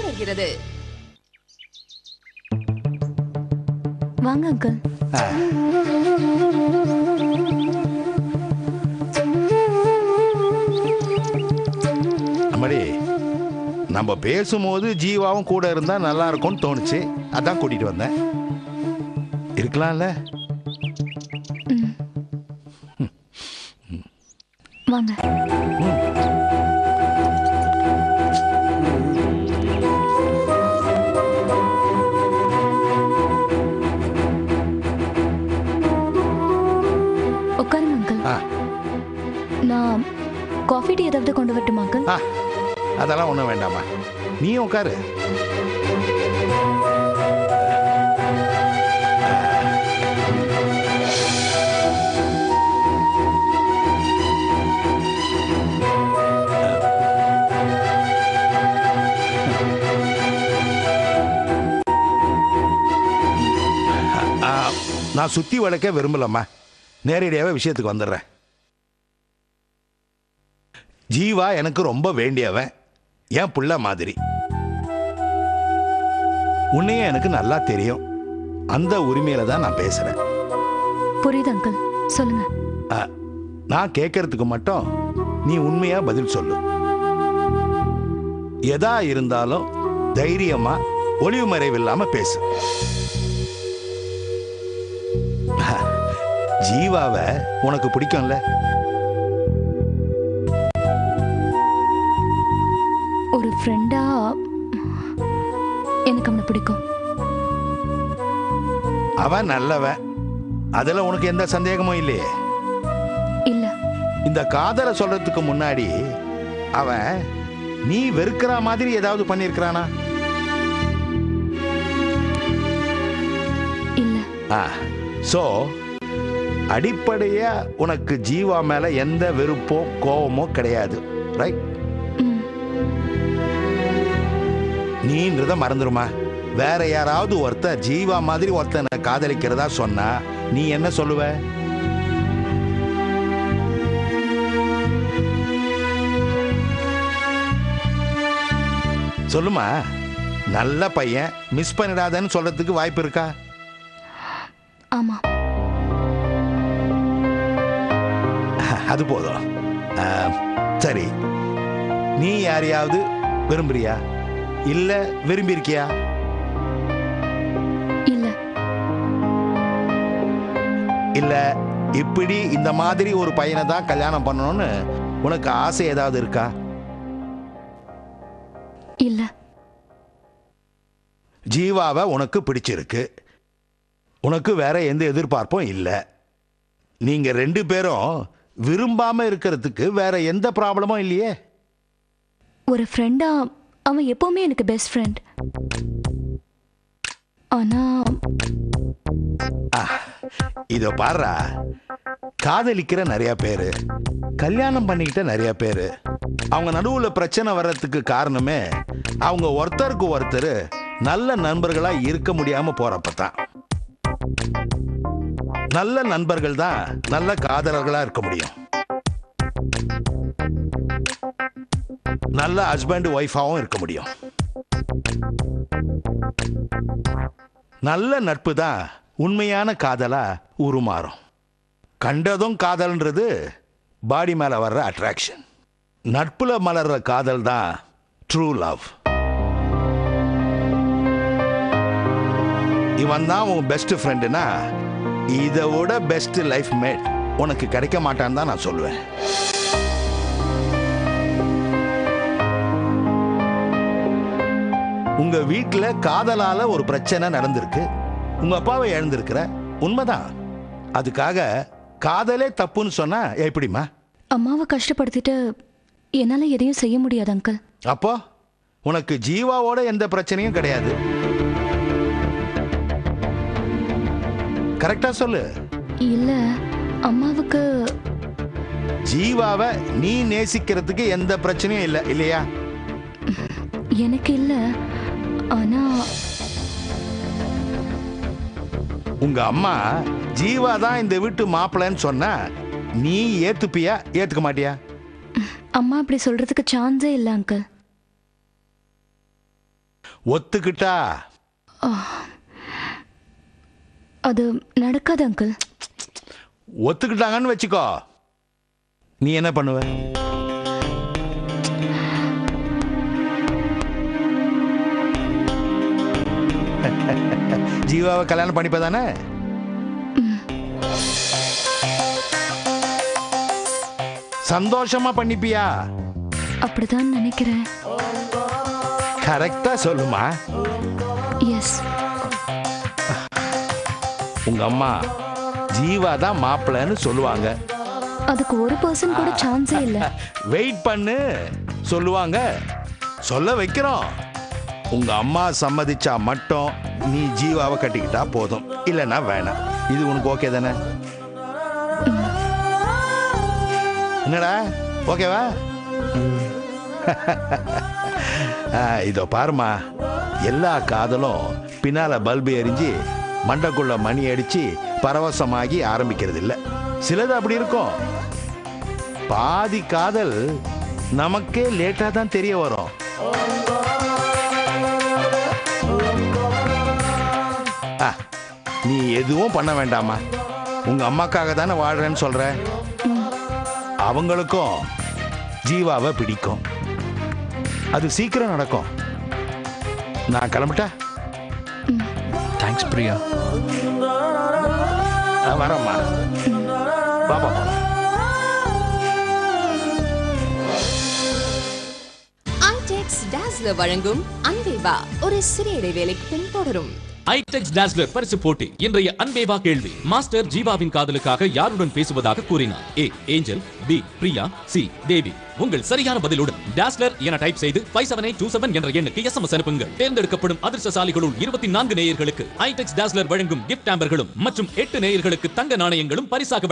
தொடர்கிறது. வாங்க அங்கிள். அம்மாடி, நம்ம பேசும்போது ஜீவாவும் கூட இருந்தா நல்லா இருக்கும்னு தோணுச்சு. அதான் கூட்டிட்டு வந்தேன். இருக்கலாம்ல? வாங்க. உட்காருங்க அங்கிள். நான் காஃபி டீ ஏதாவது கொண்டு வரட்டுமா அங்கிள்? அதெல்லாம் ஒன்றும் வேண்டாமா, நீ உட்காரு. நான் சுத்தி வளைக்க விரும்பலம்மா, நேரடியாகவே விஷயத்துக்கு வந்துடுறேன். ஜீவா எனக்கு ரொம்ப வேண்டியவன், என் புள்ள மாதிரி. உன்னையே எனக்கு நல்லா தெரியும். அந்த உரிமையில தான் நான் பேசுறேன். புரியுது அங்கிள், சொல்லுங்க. நான் கேட்கறதுக்கு மட்டும் நீ உண்மையா பதில் சொல்லு. எதா இருந்தாலும் தைரியமா ஒளிவு மறைவில்லாம பேசு. ஜீவாவை உனக்கு பிடிக்கும்ல? ஒரு ஃப்ரெண்டா எனக்கு அவனை பிடிக்கும். அவன் நல்லவன், அதுல உனக்கு எந்த சந்தேகமும் இல்லையே? இல்ல. இந்த காதலை சொல்றதுக்கு முன்னாடி அவன் நீ வெறுக்கிற மாதிரி ஏதாவது பண்ணிருக்கிறானா? இல்ல. சோ அடிப்படையா உனக்கு ஜீவா மேல எந்த வெறுப்போ கோபமோ கிடையாது, ரைட்? நீன்றத மறந்துருமா. வேற யாராவது ஒருத்தர் ஜீவா மாதிரி ஒருத்தனை காதலிக்கிறதா சொன்னா நீ என்ன சொல்லுவ? சொல்லுமா. நல்ல பையன், மிஸ் பண்ணிடாதன்னு சொல்றதுக்கு வாய்ப்பு இருக்கா? ஆமா. அது போதும். சரி, நீ யாரையாவது விரும்புறியா, இல்ல விரும்பி இருக்கியா? இல்ல. இல்ல இப்படி இந்த மாதிரி ஒரு பையனை தான் கல்யாணம் பண்ணணும்னு உனக்கு ஆசை ஏதாவது இருக்கா? இல்ல. ஜீவாவை உனக்கு பிடிச்சிருக்கு, உனக்கு வேற எந்த எதிர்பார்ப்பும் இல்ல. நீங்க ரெண்டு பேரும் விரும்பாம இருக்கிறதுக்கு வேற எந்த ப்ராப்ளமும் இல்லையே? ஒரு ஃப்ரெண்டா அவன் எப்பவுமே எனக்கு பெஸ்ட் ஃப்ரெண்ட். ஆனா இத பாரு, காதலிக்கிற நிறைய பேரு, கல்யாணம் பண்ணிக்கிட்ட நிறைய பேரு, அவங்க நடுவுல பிரச்சனை வர்றதுக்கு காரணமே அவங்க ஒருத்தருக்கு ஒருத்தர் நல்ல நண்பர்களா இருக்க முடியாம போறப்பதான். நல்ல நண்பர்கள் தான் நல்ல காதலர்களா இருக்க முடியும். நல்ல ஹஸ்பண்ட் ஒய்ஃபாவும் இருக்க முடியும். நல்ல நட்பு தான் உண்மையான காதலா உருமாறும். கண்டதும் காதல்ன்றது பாடி மேல வர்ற அட்ராக்ஷன். நட்புல மலர்ற காதல் தான் ட்ரூ லவ். இவன் தான் உன் பெஸ்ட் ஃப்ரெண்டுனா இதோட பெஸ்ட் லைஃப் மேட் உனக்கு கிடைக்க மாட்டான்னு தான் நான் சொல்லுவேன். உங்க வீட்டுல காதலால ஒரு பிரச்சனை நடந்திருக்கு, உங்க அப்பாவை இழந்திருக்கிற, உண்மைதான். அதுக்காக காதலே தப்புன்னு சொன்னா எப்படிமா? அம்மாவை கஷ்டப்படுத்திட்டு என்னால எதையும் செய்ய முடியாது அங்கிள். அப்போ உனக்கு ஜீவாவோட எந்த பிரச்சனையும் கிடையாது, கரெக்டா சொல்லு. இல்ல, அம்மாவுக்கு ஜீவாவை நீ நேசிக்கிறதுக்கு எந்த பிரச்சனையும் இல்லை, இல்லையா? எனக்கு இல்ல. ஆனா உங்க அம்மா ஜீவா தான் இந்த வீட்டு மாப்பிள்ளைன்னு சொன்னா நீ ஏத்துப்பியா, ஏத்துக்க மாட்டியா? அம்மா அப்படி சொல்றதுக்கு சான்ஸே இல்ல அங்கிள். ஒத்துக்கிட்டா அது நடக்காது அங்கிள். ஒத்துக்கிட்டாங்கன்னு வச்சுக்கோ, நீ என்ன பண்ணுவ? ஜீவாவை கல்யாணம் பண்ணிப்பதானே? சந்தோஷமா பண்ணிப்பியா? அப்படிதான் நினைக்கிறேன். கரெக்டா சொல்லுமா. எஸ். உங்க அம்மா ஜீவா தான் மாப்பிள்ளைன்னு சொல்லுவாங்க. அதுக்கு 1% கூட சான்ஸே இல்ல. வெயிட் பண்ணு, சொல்லுவாங்க. சொல்ல வைக்கிறோம். உங்க அம்மா சம்மதிச்சா மட்டும் நீ ஜீவாவை கட்டிக்கிட்டா போதும், இல்லைன்னா வேணாம். இது உனக்கு ஓகே தானே? என்னடா ஓகேவா? இதோ பாருமா, எல்லா காதலும் பின்னால பல்பு எரிஞ்சு மண்டக்குள்ள மணி அடிச்சு பரவசமாகி ஆரம்பிக்கிறது இல்ல. சிலது அப்படி இருக்கும். பாதி காதல் நமக்கே லேட்டா தான் தெரிய வரும். நீ எதுவும் பண்ண வேண்டாமா. உங்க அம்மாக்காக தானே வாழ்றேன்னு சொல்ற. அவங்களுக்கும் ஜீவாவை பிடிக்கும். அது சீக்கிரம் நடக்கும். நான் கிளம்பிட்டா? தேங்க்ஸ் பிரியா. வரம்மா, பாப்பா. ஐடெக்ஸ் டாஸ்லர் வழங்கும் அன்பே வா ஒரு சிறிய இடைவேளைக்கு பின் தொடரும். ஐடெக்ஸ் டாஸ்லர் பரிசு போட்டி. இன்றைய அன்பே வா கேள்வி: மாஸ்டர் ஜீவாவின் காதலுக்காக யாருடன் பேசுவதாக கூறினார்? ஏ ஏஞ்சல், பி பிரியா, சி தேவி. உங்கள் சரியான பதிலுடன் டாஸ்லர் என டைப் செய்து 57827 என்ற எண்ணுக்கு SMS அனுப்புங்கள். தேர்ந்தெடுக்கப்படும் அதிர்ஷ்டசாலிகளுள் 24 நேயர்களுக்கு ஐடெக்ஸ் டாஸ்லர் வழங்கும் கிஃப்ட் ஹாம்பர்களும் மற்றும் 8 நேயர்களுக்கு தங்க நாணயங்களும் பரிசாக